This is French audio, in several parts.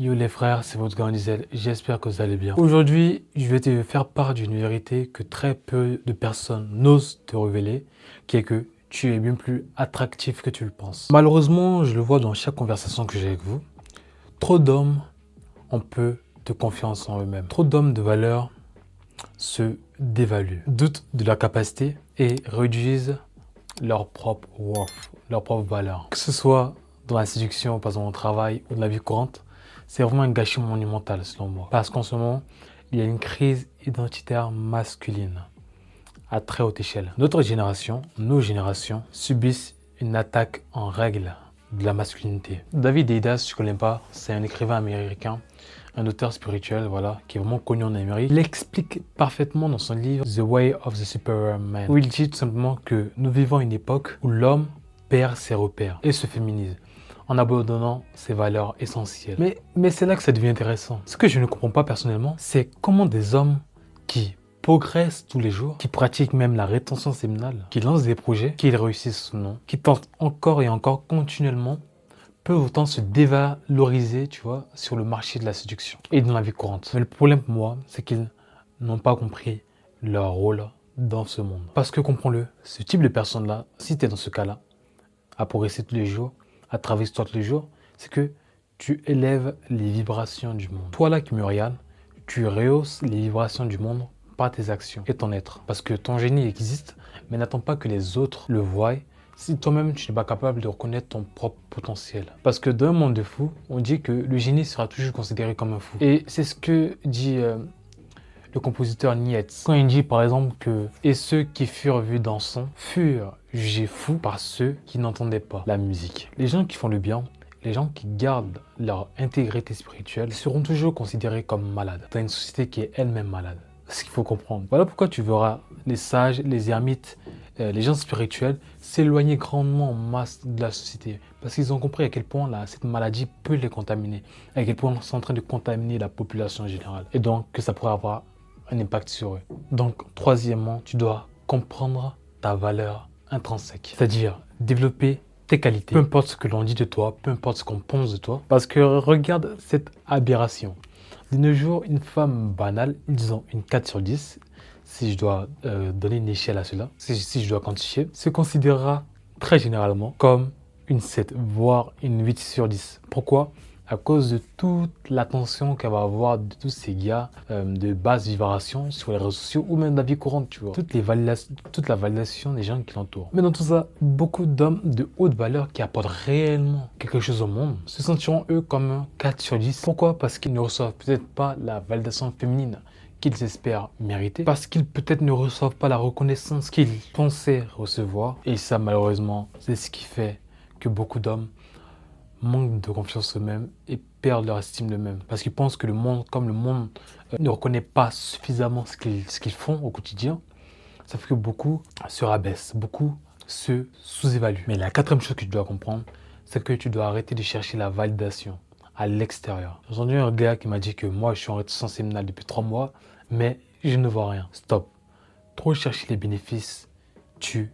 Yo les frères, c'est votre grand Diesel, j'espère que vous allez bien. Aujourd'hui, je vais te faire part d'une vérité que très peu de personnes n'osent te révéler, qui est que tu es bien plus attractif que tu le penses. Malheureusement, je le vois dans chaque conversation que j'ai avec vous, trop d'hommes ont peu de confiance en eux-mêmes. Trop d'hommes de valeur se dévaluent, doutent de leur capacité et réduisent leur propre worth, leur propre valeur. Que ce soit dans la séduction, par exemple au travail ou dans la vie courante, c'est vraiment un gâchis monumental selon moi. Parce qu'en ce moment, il y a une crise identitaire masculine à très haute échelle. Notre génération, nos générations, subissent une attaque en règle de la masculinité. David Deidas, je ne connais pas, c'est un écrivain américain, un auteur spirituel, voilà, qui est vraiment connu en Amérique. Il explique parfaitement dans son livre The Way of the Superior Man, où il dit tout simplement que nous vivons une époque où l'homme perd ses repères et se féminise en abandonnant ses valeurs essentielles. Mais c'est là que ça devient intéressant. Ce que je ne comprends pas personnellement, c'est comment des hommes qui progressent tous les jours, qui pratiquent même la rétention séminale, qui lancent des projets, qui réussissent ou non, qui tentent encore et encore continuellement, peuvent autant se dévaloriser, tu vois, sur le marché de la séduction et dans la vie courante. Mais le problème pour moi, c'est qu'ils n'ont pas compris leur rôle dans ce monde. Parce que, comprends-le, ce type de personne-là, si tu es dans ce cas-là, à progresser tous les jours, à travailler sur toi tous les jours, c'est que tu élèves les vibrations du monde. Toi là qui me regardes, tu rehausses les vibrations du monde par tes actions et ton être. Parce que ton génie existe, mais n'attends pas que les autres le voient si toi-même tu n'es pas capable de reconnaître ton propre potentiel. Parce que dans un monde de fous, on dit que le génie sera toujours considéré comme un fou. Et c'est ce que dit le compositeur Nietz. Quand il dit par exemple que « Et ceux qui furent vus dansant furent jugés fous par ceux qui n'entendaient pas la musique ». Les gens qui font le bien, les gens qui gardent leur intégrité spirituelle seront toujours considérés comme malades dans une société qui est elle-même malade. C'est ce qu'il faut comprendre. Voilà pourquoi tu verras les sages, les ermites, les gens spirituels s'éloigner grandement en masse de la société parce qu'ils ont compris à quel point cette maladie peut les contaminer, à quel point c'est en train de contaminer la population générale et donc que ça pourrait avoir un impact sur eux. Donc, troisièmement, tu dois comprendre ta valeur intrinsèque, c'est-à-dire développer tes qualités, peu importe ce que l'on dit de toi, peu importe ce qu'on pense de toi, parce que regarde cette aberration. De nos jours, une femme banale, disons une 4 sur 10, si je dois donner une échelle à cela, si je dois quantifier, se considérera très généralement comme une 7, voire une 8 sur 10. Pourquoi ? À cause de toute l'attention qu'elle va avoir de tous ces gars de basse vibration sur les réseaux sociaux ou même dans la vie courante, tu vois. Toute la validation des gens qui l'entourent. Mais dans tout ça, beaucoup d'hommes de haute valeur qui apportent réellement quelque chose au monde se sentiront eux comme un 4 sur 10. Pourquoi ? Parce qu'ils ne reçoivent peut-être pas la validation féminine qu'ils espèrent mériter, parce qu'ils peut-être ne reçoivent pas la reconnaissance qu'ils pensaient recevoir. Et ça, malheureusement, c'est ce qui fait que beaucoup d'hommes manquent de confiance en eux-mêmes et perdent leur estime d'eux-mêmes. Parce qu'ils pensent que le monde ne reconnaît pas suffisamment ce qu'ils font au quotidien, ça fait que beaucoup se rabaissent, beaucoup se sous-évaluent. Mais la quatrième chose que tu dois comprendre, c'est que tu dois arrêter de chercher la validation à l'extérieur. J'ai entendu un gars qui m'a dit que moi, je suis en rétention séminale depuis 3 mois, mais je ne vois rien. Stop. Trop chercher les bénéfices tue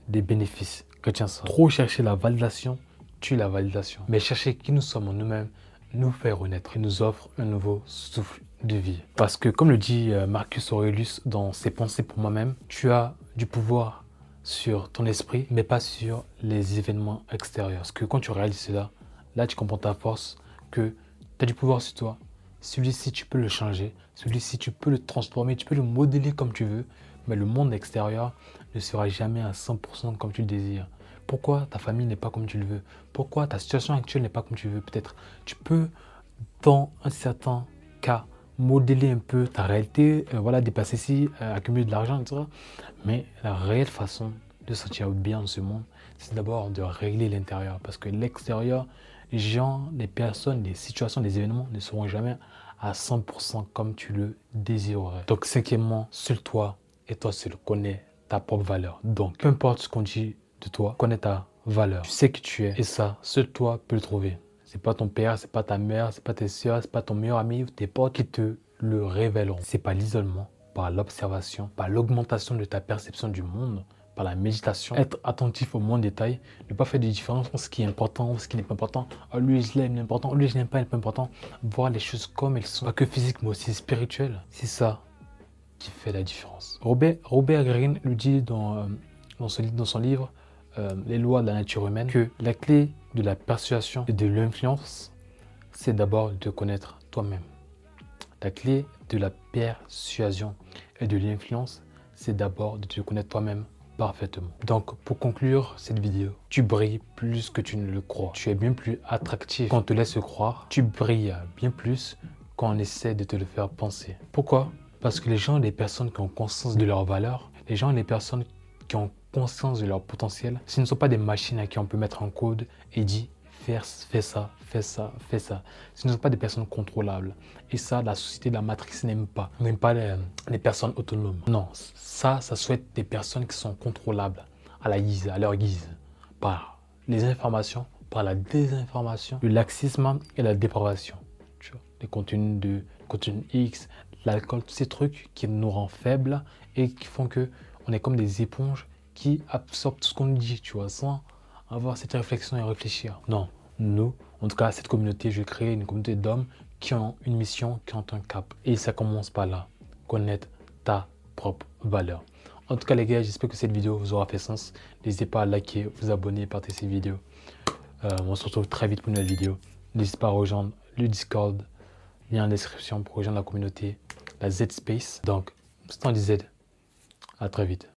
des bénéfices. Retiens ça. Trop chercher la validation tue la validation. Mais chercher qui nous sommes en nous-mêmes nous fait renaître et nous offre un nouveau souffle de vie. Parce que comme le dit Marcus Aurelius dans ses pensées pour moi-même, tu as du pouvoir sur ton esprit, mais pas sur les événements extérieurs. Parce que quand tu réalises cela, là tu comprends ta force, que tu as du pouvoir sur toi. Celui-ci, tu peux le changer. Celui-ci, tu peux le transformer, tu peux le modeler comme tu veux. Mais le monde extérieur ne sera jamais à 100% comme tu le désires. Pourquoi ta famille n'est pas comme tu le veux? Pourquoi ta situation actuelle n'est pas comme tu veux? Peut-être tu peux, dans un certain cas, modeler un peu ta réalité, voilà, dépasser ici, accumuler de l'argent, etc. Mais la réelle façon de se sentir bien dans ce monde, c'est d'abord de régler l'intérieur. Parce que l'extérieur, les gens, les personnes, les situations, les événements ne seront jamais à 100% comme tu le désirerais. Donc, cinquièmement, seul toi et toi seul connais ta propre valeur. Donc, peu importe ce qu'on dit de toi, connais ta valeur. Tu sais qui tu es et ça, seul toi peut le trouver. C'est pas ton père, c'est pas ta mère, c'est pas tes soeurs, c'est pas ton meilleur ami ou tes potes qui te le révéleront. C'est pas l'isolement, par l'observation, par l'augmentation de ta perception du monde, par la méditation, être attentif au moindre détail, ne pas faire de différence entre ce qui est important, ce qui n'est pas important. Oh, lui, je l'aime, il est important. Lui, je l'aime pas, il n'est pas important. Voir les choses comme elles sont, pas que physiques, mais aussi spirituelles. C'est ça qui fait la différence. Robert Greene lui dit dans son livre Les lois de la nature humaine que la clé de la persuasion et de l'influence, c'est d'abord de te connaître toi-même. La clé de la persuasion et de l'influence, c'est d'abord de te connaître toi-même parfaitement. Donc, pour conclure cette vidéo, tu brilles plus que tu ne le crois. Tu es bien plus attractif qu'on te laisse croire. Tu brilles bien plus qu'on essaie de te le faire penser. Pourquoi? Parce que les gens, les personnes qui ont conscience de leur valeur, les gens, les personnes qui ont conscience de leur potentiel, ce ne sont pas des machines à qui on peut mettre un code et dire fais ça, fais ça, fais ça. Ce ne sont pas des personnes contrôlables. Et ça, la société de la matrice n'aime pas. On n'aime pas les personnes autonomes. Non, ça souhaite des personnes qui sont contrôlables à leur guise, par les informations, par la désinformation, le laxisme et la dépravation. Tu vois, les contenus X, l'alcool, tous ces trucs qui nous rendent faibles et qui font que on est comme des éponges qui absorbent tout ce qu'on nous dit, tu vois, sans avoir cette réflexion et réfléchir. Non, nous, en tout cas, cette communauté, je crée une communauté d'hommes qui ont une mission, qui ont un cap. Et ça commence par là, connaître ta propre valeur. En tout cas, les gars, j'espère que cette vidéo vous aura fait sens. N'hésitez pas à liker, vous abonner, partager cette vidéo. On se retrouve très vite pour une nouvelle vidéo. N'hésitez pas à rejoindre le Discord, lien en description pour rejoindre la communauté, la Z Space. Donc, c'est en Z. À très vite.